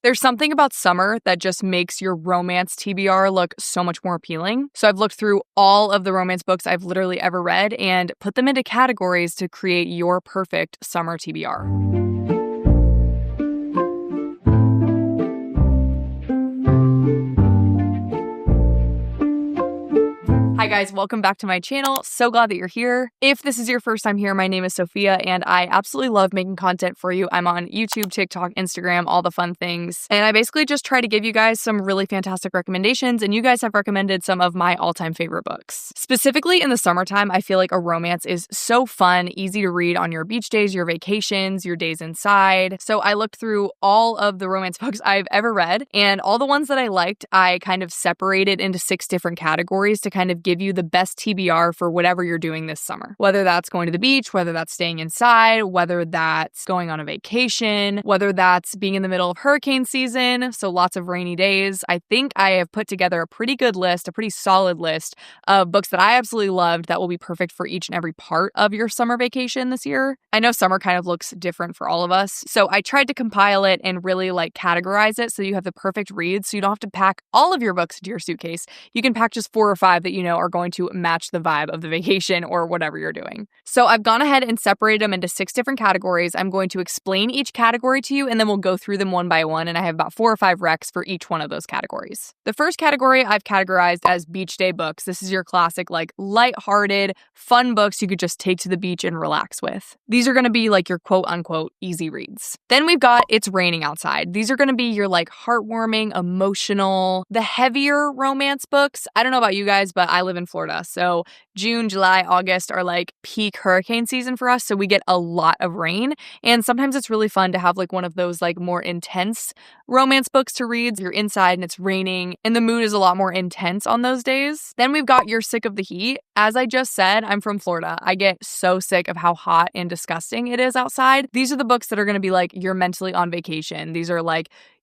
There's something about summer that just makes your romance TBR look so much more appealing. So I've looked through all of the romance books I've literally ever read and put them into categories to create your perfect summer TBR. Hi guys, welcome back to my channel. So glad that you're here. If this is your first time here, my name is Sophia and I absolutely love making content for you. I'm on YouTube, TikTok, Instagram, all the fun things. And I basically just try to give you guys some really fantastic recommendations, and you guys have recommended some of my all-time favorite books. Specifically in the summertime, I feel like a romance is so fun, easy to read on your beach days, your vacations, your days inside. So I looked through all of the romance books I've ever read, and all the ones that I liked, I kind of separated into 6 different categories to kind of give you the best TBR for whatever you're doing this summer. Whether that's going to the beach, whether that's staying inside, whether that's going on a vacation, whether that's being in the middle of hurricane season, so lots of rainy days. I think I have put together a pretty good list, a pretty solid list of books that I absolutely loved that will be perfect for each and every part of your summer vacation this year. I know summer kind of looks different for all of us, so I tried to compile it and really categorize it so you have the perfect reads, so you don't have to pack all of your books into your suitcase. You can pack just 4 or 5 that you know are going to match the vibe of the vacation or whatever you're doing. So I've gone ahead and separated them into 6 different categories. I'm going to explain each category to you and then we'll go through them one by one, and I have about 4 or 5 recs for each one of those categories. The first category I've categorized as beach day books. This is your classic lighthearted, fun books you could just take to the beach and relax with. These are going to be your quote unquote easy reads. Then we've got It's Raining Outside. These are going to be your heartwarming, emotional, the heavier romance books. I don't know about you guys, but I live in Florida. So June, July, August are peak hurricane season for us. So we get a lot of rain. And sometimes it's really fun to have one of those more intense romance books to read. You're inside and it's raining and the mood is a lot more intense on those days. Then we've got You're Sick of the Heat. As I just said, I'm from Florida. I get so sick of how hot and disgusting it is outside. These are the books that are going to be you're mentally on vacation. These are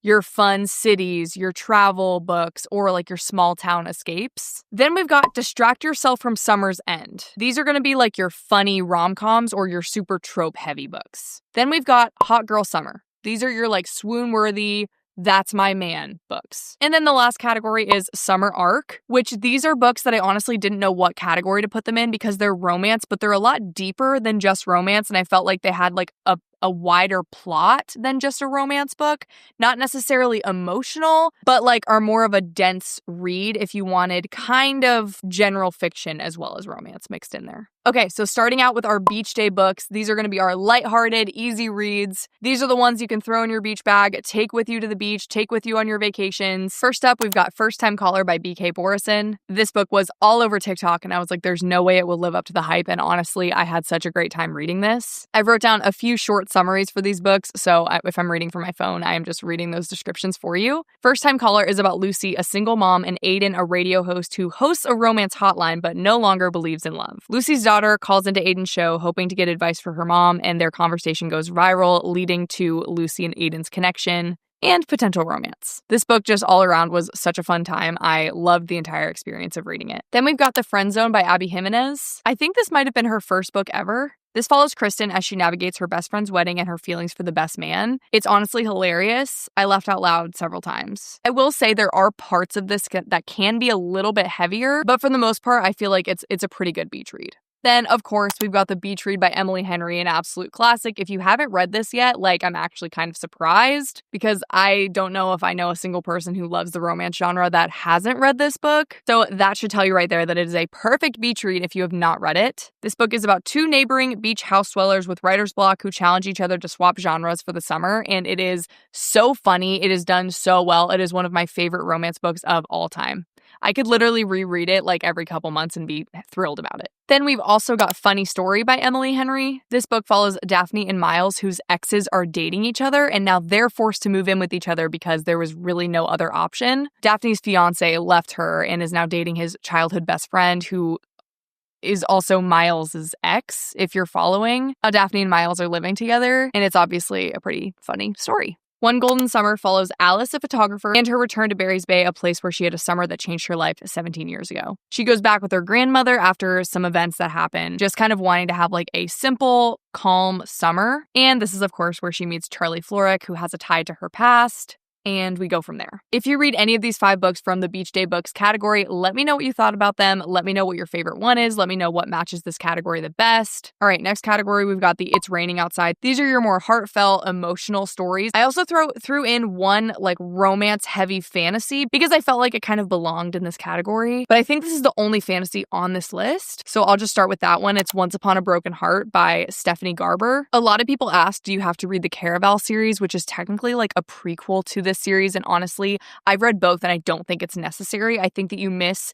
your fun cities, your travel books, or your small town escapes. Then we've got Distract Yourself from Summer's End. These are going to be your funny rom-coms or your super trope heavy books. Then we've got Hot Girl Summer. These are your swoon-worthy, that's my man books. And then the last category is Summer Arc, which these are books that I honestly didn't know what category to put them in because they're romance, but they're a lot deeper than just romance. And I felt like they had a wider plot than just a romance book. Not necessarily emotional, but are more of a dense read if you wanted kind of general fiction as well as romance mixed in there. Okay, so starting out with our beach day books, these are going to be our lighthearted, easy reads. These are the ones you can throw in your beach bag, take with you to the beach, take with you on your vacations. First up, we've got First Time Caller by B.K. Borison. This book was all over TikTok and I was there's no way it will live up to the hype. And honestly, I had such a great time reading this. I wrote down a few short summaries for these books, so if I'm reading from my phone, I am just reading those descriptions for you. First Time Caller is about Lucy, a single mom, and Aiden, a radio host who hosts a romance hotline but no longer believes in love. Lucy's daughter calls into Aiden's show hoping to get advice for her mom, and their conversation goes viral, leading to Lucy and Aiden's connection and potential romance. This book just all around was such a fun time. I loved the entire experience of reading it. Then we've got The Friend Zone by Abby Jimenez. I think this might have been her first book ever. This follows Kristen as she navigates her best friend's wedding and her feelings for the best man. It's honestly hilarious. I laughed out loud several times. I will say there are parts of this that can be a little bit heavier, but for the most part, I feel like it's a pretty good beach read. Then, of course, we've got The Beach Read by Emily Henry, an absolute classic. If you haven't read this yet, I'm actually kind of surprised because I don't know if I know a single person who loves the romance genre that hasn't read this book. So that should tell you right there that it is a perfect beach read if you have not read it. This book is about 2 neighboring beach house dwellers with writer's block who challenge each other to swap genres for the summer, and it is so funny. It is done so well. It is one of my favorite romance books of all time. I could literally reread it every couple months and be thrilled about it. Then we've also got Funny Story by Emily Henry. This book follows Daphne and Miles, whose exes are dating each other, and now they're forced to move in with each other because there was really no other option. Daphne's fiance left her and is now dating his childhood best friend, who is also Miles's ex, if you're following. Daphne and Miles are living together, and it's obviously a pretty funny story. One Golden Summer follows Alice, a photographer, and her return to Barry's Bay, a place where she had a summer that changed her life 17 years ago. She goes back with her grandmother after some events that happen, just kind of wanting to have a simple, calm summer. And this is, of course, where she meets Charlie Florek, who has a tie to her past. and we go from there. If you read any of these 5 books from the Beach Day Books category, let me know what you thought about them. Let me know what your favorite one is. Let me know what matches this category the best. All right, next category, we've got the It's Raining Outside. These are your more heartfelt, emotional stories. I also threw in one like romance-heavy fantasy because I felt like it kind of belonged in this category, but I think this is the only fantasy on this list. So I'll just start with that one. It's Once Upon a Broken Heart by Stephanie Garber. A lot of people ask, do you have to read the Caraval series, which is technically like a prequel to this series? And honestly, I've read both and I don't think it's necessary. I think that you miss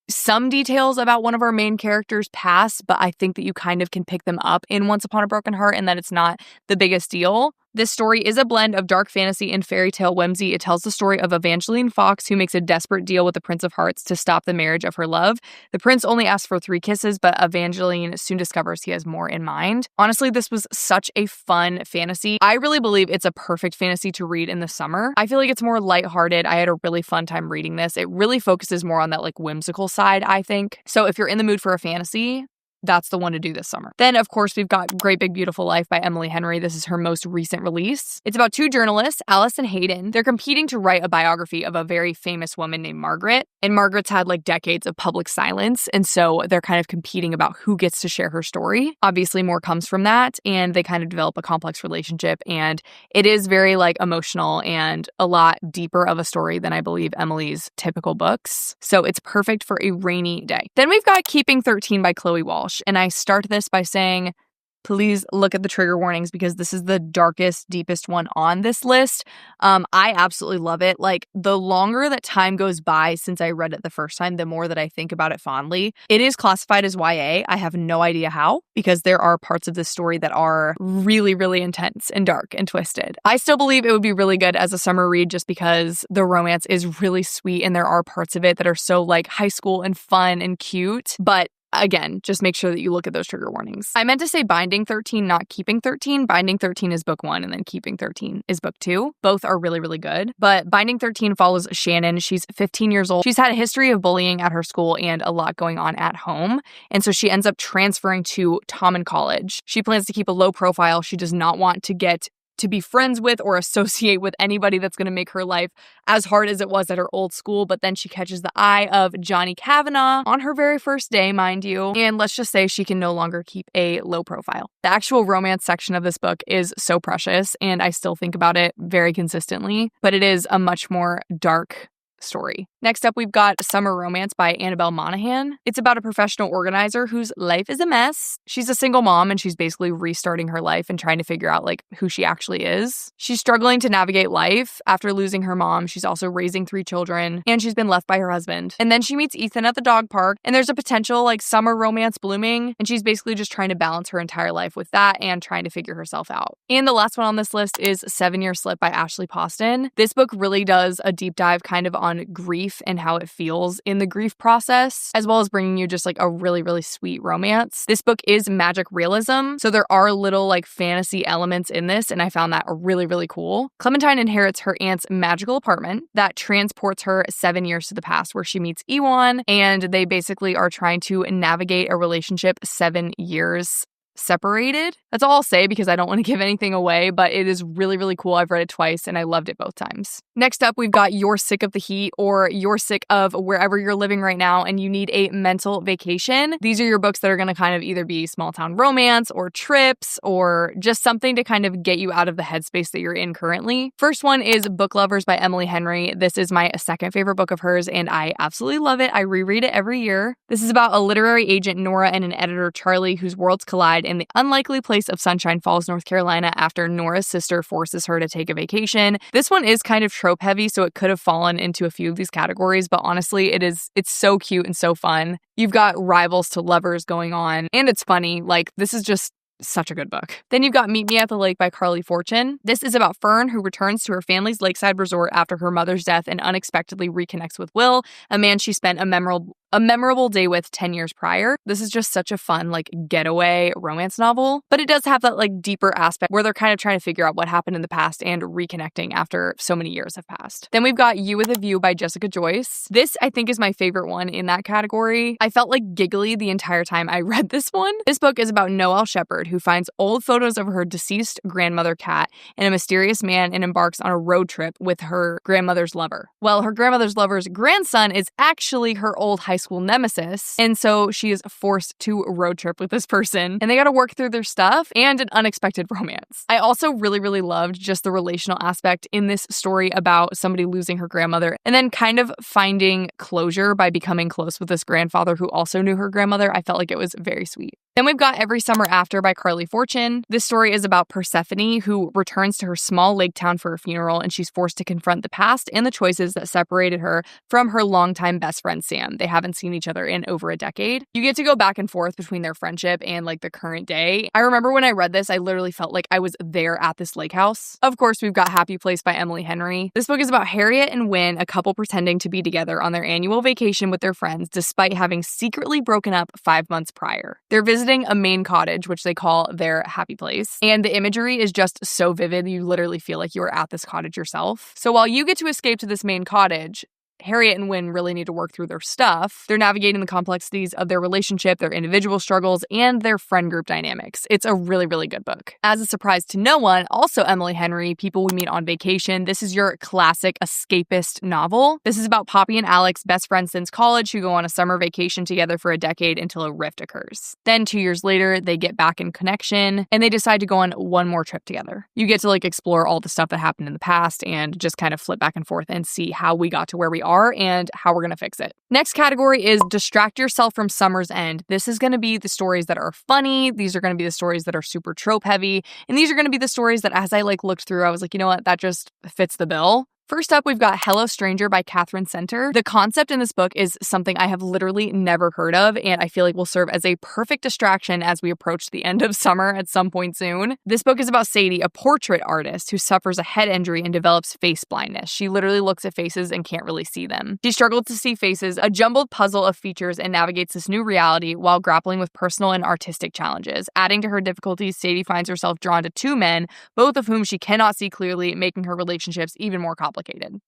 some details about one of our main characters' past, but I think that you kind of can pick them up in Once Upon a Broken Heart and that it's not the biggest deal. This story is a blend of dark fantasy and fairy tale whimsy. It tells the story of Evangeline Fox, who makes a desperate deal with the Prince of Hearts to stop the marriage of her love. The prince only asks for 3 kisses, but Evangeline soon discovers he has more in mind. Honestly, this was such a fun fantasy. I really believe it's a perfect fantasy to read in the summer. I feel like it's more lighthearted. I had a really fun time reading this. It really focuses more on that like whimsical side, I think. So if you're in the mood for a fantasy, that's the one to do this summer. Then, of course, we've got Great Big Beautiful Life by Emily Henry. This is her most recent release. It's about 2 journalists, Alice and Hayden. They're competing to write a biography of a very famous woman named Margaret. And Margaret's had like decades of public silence. And so they're kind of competing about who gets to share her story. Obviously, more comes from that. And they kind of develop a complex relationship. And it is very like emotional and a lot deeper of a story than I believe Emily's typical books. So it's perfect for a rainy day. Then we've got Keeping 13 by Chloe Walsh. And I start this by saying, please look at the trigger warnings because this is the darkest, deepest one on this list. I absolutely love it. Like, the longer that time goes by since I read it the first time, the more that I think about it fondly. It is classified as YA. I have no idea how, because there are parts of this story that are really, really intense and dark and twisted. I still believe it would be really good as a summer read just because the romance is really sweet and there are parts of it that are so like high school and fun and cute. But again, just make sure that you look at those trigger warnings. I meant to say Binding 13, not Keeping 13. Binding 13 is book 1 and then Keeping 13 is book 2. Both are really, really good. But Binding 13 follows Shannon. She's 15 years old. She's had a history of bullying at her school and a lot going on at home. And so she ends up transferring to Tommen College. She plans to keep a low profile. She does not want to be friends with or associate with anybody that's going to make her life as hard as it was at her old school. But then she catches the eye of Johnny Kavanagh on her very first day, mind you. And let's just say she can no longer keep a low profile. The actual romance section of this book is so precious, and I still think about it very consistently, but it is a much more dark story. Next up, we've got Summer Romance by Annabelle Monaghan. It's about a professional organizer whose life is a mess. She's a single mom and she's basically restarting her life and trying to figure out like who she actually is. She's struggling to navigate life after losing her mom. She's also raising 3 children and she's been left by her husband. And then she meets Ethan at the dog park and there's a potential like summer romance blooming, and she's basically just trying to balance her entire life with that and trying to figure herself out. And the last one on this list is 7 Year Slip by Ashley Poston. This book really does a deep dive kind of on grief and how it feels in the grief process, as well as bringing you just like a really, really sweet romance. This book is magic realism, so there are little like fantasy elements in this, and I found that really, really cool. Clementine inherits her aunt's magical apartment that transports her 7 years to the past, where she meets Ewan, and they basically are trying to navigate a relationship 7 years separated. That's all I'll say because I don't want to give anything away, but it is really, really cool. I've read it twice and I loved it both times. Next up, we've got You're Sick of the Heat, or You're Sick of Wherever You're Living Right Now and You Need a Mental Vacation. These are your books that are going to kind of either be small town romance or trips or just something to kind of get you out of the headspace that you're in currently. First one is Book Lovers by Emily Henry. This is my second favorite book of hers and I absolutely love it. I reread it every year. This is about a literary agent, Nora, and an editor, Charlie, whose worlds collide in the unlikely place of Sunshine Falls, North Carolina, after Nora's sister forces her to take a vacation. This one is kind of trope heavy, so it could have fallen into a few of these categories, but honestly, it's so cute and so fun. You've got rivals to lovers going on, and it's funny. Like, this is just such a good book. Then you've got Meet Me at the Lake by Carly Fortune. This is about Fern, who returns to her family's lakeside resort after her mother's death and unexpectedly reconnects with Will, a man she spent a memorable A Memorable Day With 10 Years Prior. This is just such a fun, getaway romance novel, but it does have that, deeper aspect where they're kind of trying to figure out what happened in the past and reconnecting after so many years have passed. Then we've got You With a View by Jessica Joyce. This, I think, is my favorite one in that category. I felt giggly the entire time I read this one. This book is about Noelle Shepard, who finds old photos of her deceased grandmother Kat and a mysterious man and embarks on a road trip with her grandmother's lover. Well, her grandmother's lover's grandson is actually her old high school nemesis, and so she is forced to road trip with this person, and they gotta work through their stuff and an unexpected romance. I also really, really loved just the relational aspect in this story about somebody losing her grandmother and then kind of finding closure by becoming close with this grandfather who also knew her grandmother. I felt like it was very sweet. Then we've got Every Summer After by Carly Fortune. This story is about Persephone, who returns to her small lake town for a funeral, and she's forced to confront the past and the choices that separated her from her longtime best friend Sam. They haven't seen each other in over a decade. You get to go back and forth between their friendship and the current day. I remember when I read this, I literally felt like I was there at this lake house. Of course, we've got Happy Place by Emily Henry. This book is about Harriet and Wynne, a couple pretending to be together on their annual vacation with their friends, despite having secretly broken up 5 months prior. They're visiting a Maine cottage, which they call their happy place. And the imagery is just so vivid, you literally feel like you are at this cottage yourself. So while you get to escape to this Maine cottage, Harriet and Wynne really need to work through their stuff. They're navigating the complexities of their relationship, their individual struggles, and their friend group dynamics. It's a really, really good book. As a surprise to no one, also Emily Henry, People We Meet on Vacation. This is your classic escapist novel. This is about Poppy and Alex, best friends since college, who go on a summer vacation together for a decade until a rift occurs. Then 2 years later, they get back in connection, and they decide to go on one more trip together. You get to explore all the stuff that happened in the past and just kind of flip back and forth and see how we got to where we are and how we're going to fix it. Next category is Distract Yourself from Summer's End. This is going to be the stories that are funny. These are going to be the stories that are super trope heavy. And these are going to be the stories that as I looked through, I was like, you know what, that just fits the bill. First up, we've got Hello Stranger by Catherine Center. The concept in this book is something I have literally never heard of, and I feel like will serve as a perfect distraction as we approach the end of summer at some point soon. This book is about Sadie, a portrait artist who suffers a head injury and develops face blindness. She literally looks at faces and can't really see them. She struggles to see faces, a jumbled puzzle of features, and navigates this new reality while grappling with personal and artistic challenges. Adding to her difficulties, Sadie finds herself drawn to two men, both of whom she cannot see clearly, making her relationships even more complicated.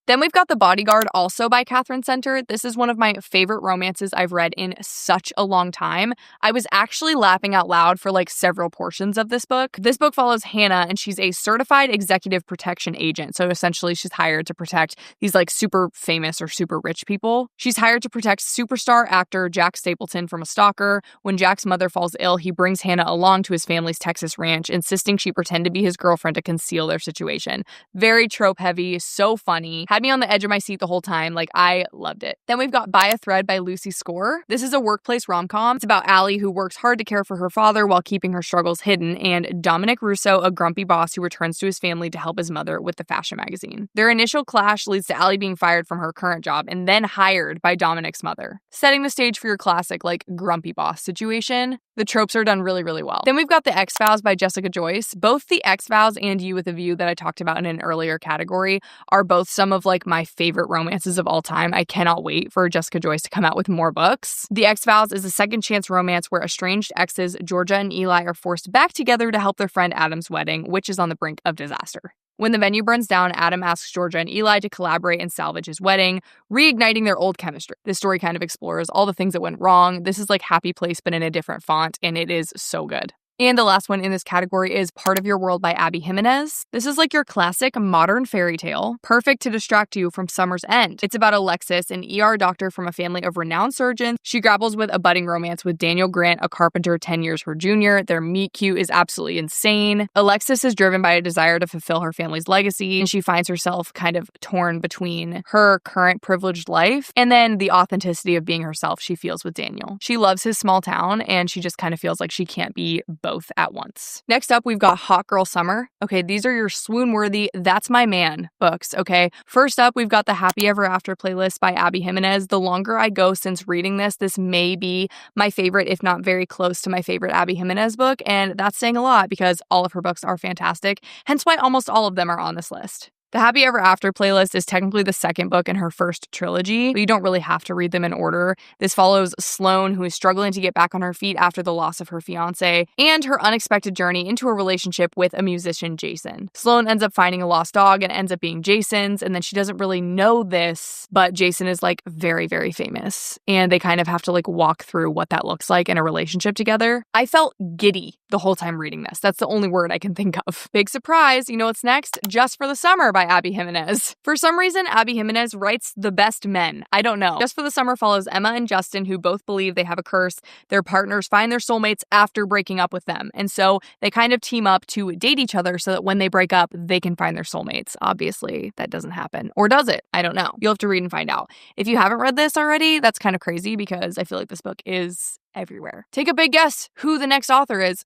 Then we've got The Bodyguard, also by Catherine Center. This is one of my favorite romances I've read in such a long time. I was actually laughing out loud for several portions of this book. This book follows Hannah, and she's a certified executive protection agent. So essentially she's hired to protect these super famous or super rich people. She's hired to protect superstar actor Jack Stapleton from a stalker. When Jack's mother falls ill, he brings Hannah along to his family's Texas ranch, insisting she pretend to be his girlfriend to conceal their situation. Very trope heavy, so funny. Had me on the edge of my seat the whole time. I loved it. Then we've got By a Thread by Lucy Score. This is a workplace rom-com. It's about Allie, who works hard to care for her father while keeping her struggles hidden, and Dominic Russo, a grumpy boss who returns to his family to help his mother with the fashion magazine. Their initial clash leads to Allie being fired from her current job and then hired by Dominic's mother. Setting the stage for your classic, grumpy boss situation. The tropes are done really, really well. Then we've got The X-Files by Jessica Joyce. Both The X-Files and You With a View that I talked about in an earlier category are both some of my favorite romances of all time. I cannot wait for Jessica Joyce to come out with more books. The X-Files is a second chance romance where estranged exes Georgia and Eli are forced back together to help their friend Adam's wedding, which is on the brink of disaster. When the venue burns down, Adam asks Georgia and Eli to collaborate and salvage his wedding, reigniting their old chemistry. This story kind of explores all the things that went wrong. This is Happy Place, but in a different font, and it is so good. And the last one in this category is Part of Your World by Abby Jimenez. This is your classic modern fairy tale, perfect to distract you from summer's end. It's about Alexis, an ER doctor from a family of renowned surgeons. She grapples with a budding romance with Daniel Grant, a carpenter 10 years her junior. Their meet cute is absolutely insane. Alexis is driven by a desire to fulfill her family's legacy, and she finds herself kind of torn between her current privileged life and then the authenticity of being herself she feels with Daniel. She loves his small town, and she just kind of feels like she can't be both at once. Next up, we've got Hot Girl Summer. Okay, these are your swoon-worthy That's My Man books, okay? First up, we've got the Happy Ever After playlist by Abby Jimenez. The longer I go since reading this may be my favorite, if not very close to my favorite Abby Jimenez book, and that's saying a lot because all of her books are fantastic, hence why almost all of them are on this list. The Happy Ever After playlist is technically the second book in her first trilogy, but you don't really have to read them in order. This follows Sloane, who is struggling to get back on her feet after the loss of her fiancé, and her unexpected journey into a relationship with a musician, Jason. Sloane ends up finding a lost dog and ends up being Jason's, and then she doesn't really know this, but Jason is like very, very famous, and they kind of have to like walk through what that looks like in a relationship together. I felt giddy the whole time reading this. That's the only word I can think of. Big surprise, you know what's next? Just for the Summer by Abby Jimenez. For some reason, Abby Jimenez writes the best men. I don't know. Just for the Summer follows Emma and Justin, who both believe they have a curse. Their partners find their soulmates after breaking up with them, and so they kind of team up to date each other so that when they break up, they can find their soulmates. Obviously, that doesn't happen. Or does it? I don't know. You'll have to read and find out. If you haven't read this already, that's kind of crazy because I feel like this book is everywhere. Take a big guess who the next author is.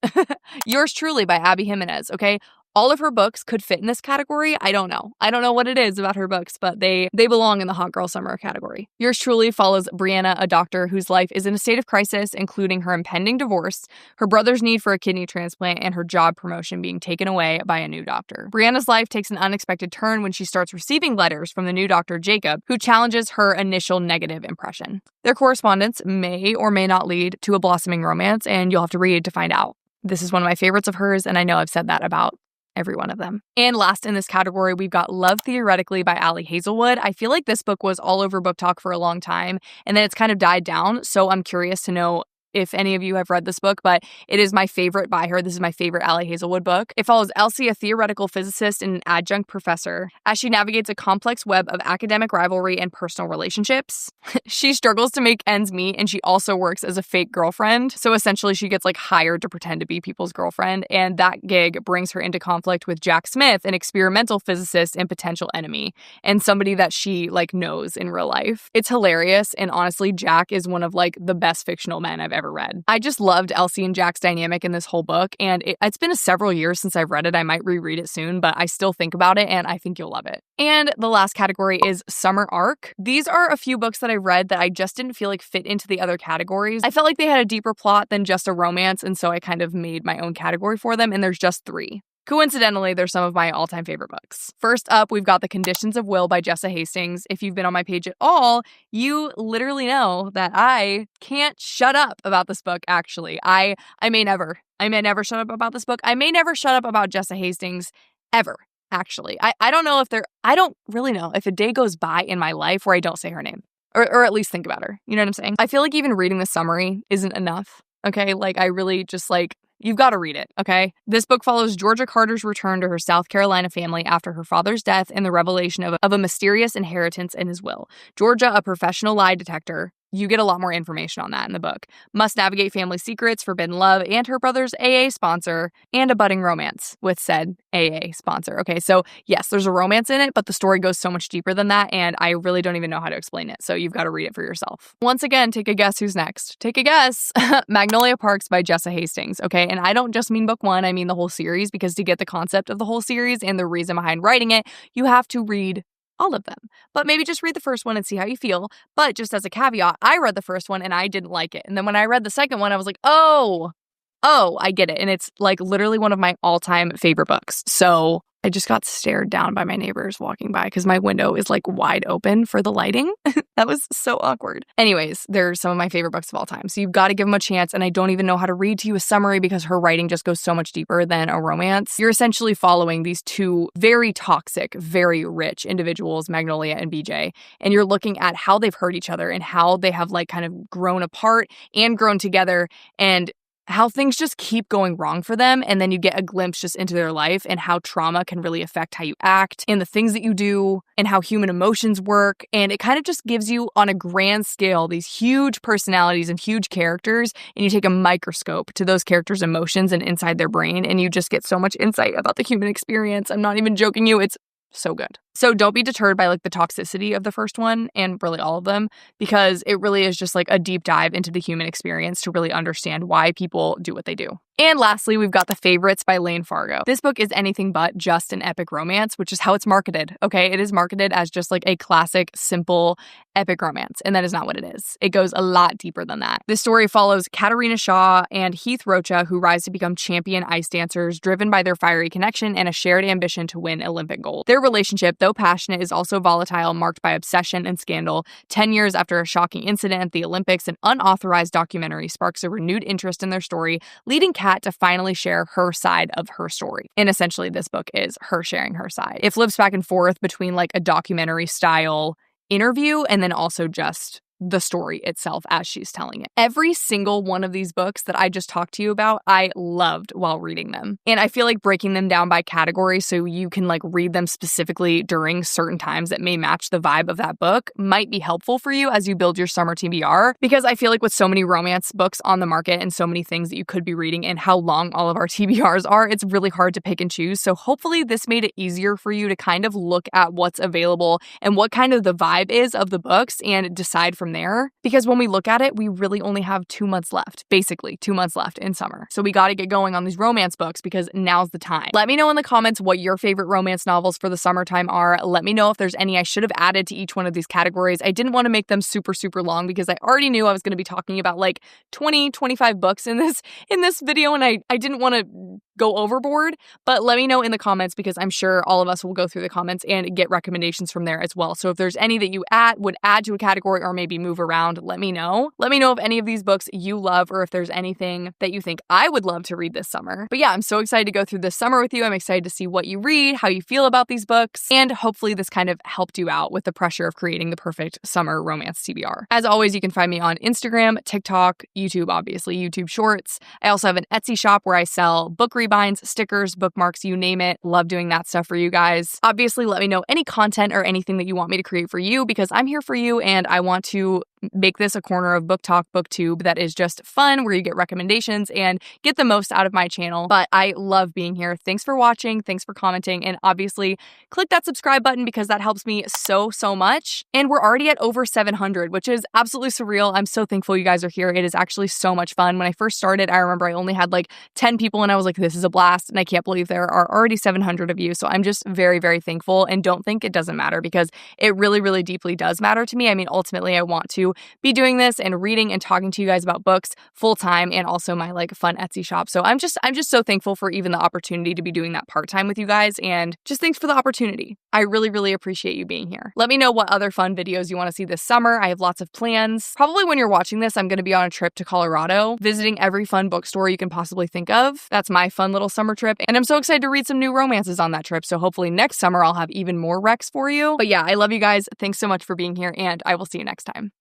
Yours truly by Abby Jimenez, okay? All of her books could fit in this category. I don't know. I don't know what it is about her books, but they belong in the Hot Girl Summer category. Yours truly follows Brianna, a doctor whose life is in a state of crisis, including her impending divorce, her brother's need for a kidney transplant, and her job promotion being taken away by a new doctor. Brianna's life takes an unexpected turn when she starts receiving letters from the new doctor, Jacob, who challenges her initial negative impression. Their correspondence may or may not lead to a blossoming romance, and you'll have to read to find out. This is one of my favorites of hers, and I know I've said that about every one of them. And last in this category, we've got Love Theoretically by Ali Hazelwood. I feel like this book was all over Book Talk for a long time, and then it's kind of died down, so I'm curious to know if any of you have read this book, but it is my favorite by her. This is my favorite Ali Hazelwood book. It follows Elsie, a theoretical physicist and an adjunct professor, as she navigates a complex web of academic rivalry and personal relationships. She struggles to make ends meet, and she also works as a fake girlfriend. So essentially, she gets like hired to pretend to be people's girlfriend, and that gig brings her into conflict with Jack Smith, an experimental physicist and potential enemy, and somebody that she like knows in real life. It's hilarious, and honestly, Jack is one of like the best fictional men I've ever read. I just loved Elsie and Jack's dynamic in this whole book, and it's been several years since I've read it. I might reread it soon, but I still think about it, and I think you'll love it. And the last category is Summer Arc. These are a few books that I read that I just didn't feel like fit into the other categories. I felt like they had a deeper plot than just a romance, and so I kind of made my own category for them, and there's just 3. Coincidentally, they're some of my all-time favorite books. First up, we've got The Conditions of Will by Jessa Hastings. If you've been on my page at all, you literally know that I can't shut up about this book, actually. I may never shut up about this book. I may never shut up about Jessa Hastings ever, actually. I don't really know if a day goes by in my life where I don't say her name. Or at least think about her. You know what I'm saying? I feel like even reading the summary isn't enough. Okay? Like, I really just like... You've got to read it, okay? This book follows Georgia Carter's return to her South Carolina family after her father's death and the revelation of a mysterious inheritance in his will. Georgia, a professional lie detector, you get a lot more information on that in the book, must navigate family secrets, forbidden love, and her brother's AA sponsor, and a budding romance with said AA sponsor. Okay, so yes, there's a romance in it, but the story goes so much deeper than that, and I really don't even know how to explain it, so you've got to read it for yourself. Once again, take a guess who's next. Take a guess. Magnolia Parks by Jessa Hastings, okay? And I don't just mean book 1, I mean the whole series, because to get the concept of the whole series and the reason behind writing it, you have to read all of them. But maybe just read the first one and see how you feel. But just as a caveat, I read the first one and I didn't like it. And then when I read the second one, I was like, oh, I get it. And it's like literally one of my all-time favorite books. So I just got stared down by my neighbors walking by because my window is like wide open for the lighting. That was so awkward. Anyways, they're some of my favorite books of all time. So you've got to give them a chance. And I don't even know how to read to you a summary because her writing just goes so much deeper than a romance. You're essentially following these 2 very toxic, very rich individuals, Magnolia and BJ. And you're looking at how they've hurt each other and how they have like kind of grown apart and grown together, and how things just keep going wrong for them, and then you get a glimpse just into their life and how trauma can really affect how you act and the things that you do and how human emotions work. And it kind of just gives you, on a grand scale, these huge personalities and huge characters, and you take a microscope to those characters' emotions and inside their brain, and you just get so much insight about the human experience. I'm not even joking you. It's so good. So don't be deterred by like the toxicity of the first one and really all of them, because it really is just like a deep dive into the human experience to really understand why people do what they do. And lastly, we've got The Favorites by Lane Fargo. This book is anything but just an epic romance, which is how it's marketed, okay? It is marketed as just like a classic, simple, epic romance, and that is not what it is. It goes a lot deeper than that. This story follows Katarina Shaw and Heath Rocha, who rise to become champion ice dancers, driven by their fiery connection and a shared ambition to win Olympic gold. Their relationship, though passionate, is also volatile, marked by obsession and scandal. 10 years after a shocking incident at the Olympics, an unauthorized documentary sparks a renewed interest in their story, leading Kat to finally share her side of her story. And essentially, this book is her sharing her side. It flips back and forth between like a documentary style interview and then also just the story itself as she's telling it. Every single one of these books that I just talked to you about, I loved while reading them. And I feel like breaking them down by category so you can like read them specifically during certain times that may match the vibe of that book might be helpful for you as you build your summer TBR. Because I feel like with so many romance books on the market and so many things that you could be reading and how long all of our TBRs are, it's really hard to pick and choose. So hopefully this made it easier for you to kind of look at what's available and what kind of the vibe is of the books and decide from there. Because when we look at it, we really only have 2 months left, basically 2 months left in summer. So we got to get going on these romance books because now's the time. Let me know in the comments what your favorite romance novels for the summertime are. Let me know if there's any I should have added to each one of these categories. I didn't want to make them super, super long because I already knew I was going to be talking about like 20, 25 books in this video, and I didn't want to go overboard, but let me know in the comments because I'm sure all of us will go through the comments and get recommendations from there as well. So if there's any that you would add to a category or maybe move around, let me know. Let me know if any of these books you love or if there's anything that you think I would love to read this summer. But yeah, I'm so excited to go through this summer with you. I'm excited to see what you read, how you feel about these books, and hopefully this kind of helped you out with the pressure of creating the perfect summer romance TBR. As always, you can find me on Instagram, TikTok, YouTube, obviously, YouTube Shorts. I also have an Etsy shop where I sell book rebinds, stickers, bookmarks, you name it. Love doing that stuff for you guys. Obviously, let me know any content or anything that you want me to create for you because I'm here for you and I want to make this a corner of Book Talk, BookTube that is just fun, where you get recommendations and get the most out of my channel. But I love being here. Thanks for watching. Thanks for commenting. And obviously, click that subscribe button because that helps me so, so much. And we're already at over 700, which is absolutely surreal. I'm so thankful you guys are here. It is actually so much fun. When I first started, I remember I only had like 10 people and I was like, this is a blast. And I can't believe there are already 700 of you. So I'm just very, very thankful and don't think it doesn't matter because it really, really deeply does matter to me. I mean, ultimately, I want to be doing this and reading and talking to you guys about books full time and also my like fun Etsy shop. So I'm just so thankful for even the opportunity to be doing that part-time with you guys, and just thanks for the opportunity. I really, really appreciate you being here. Let me know what other fun videos you want to see this summer. I have lots of plans. Probably when you're watching this, I'm going to be on a trip to Colorado, visiting every fun bookstore you can possibly think of. That's my fun little summer trip. And I'm so excited to read some new romances on that trip. So hopefully next summer I'll have even more recs for you. But yeah, I love you guys. Thanks so much for being here and I will see you next time.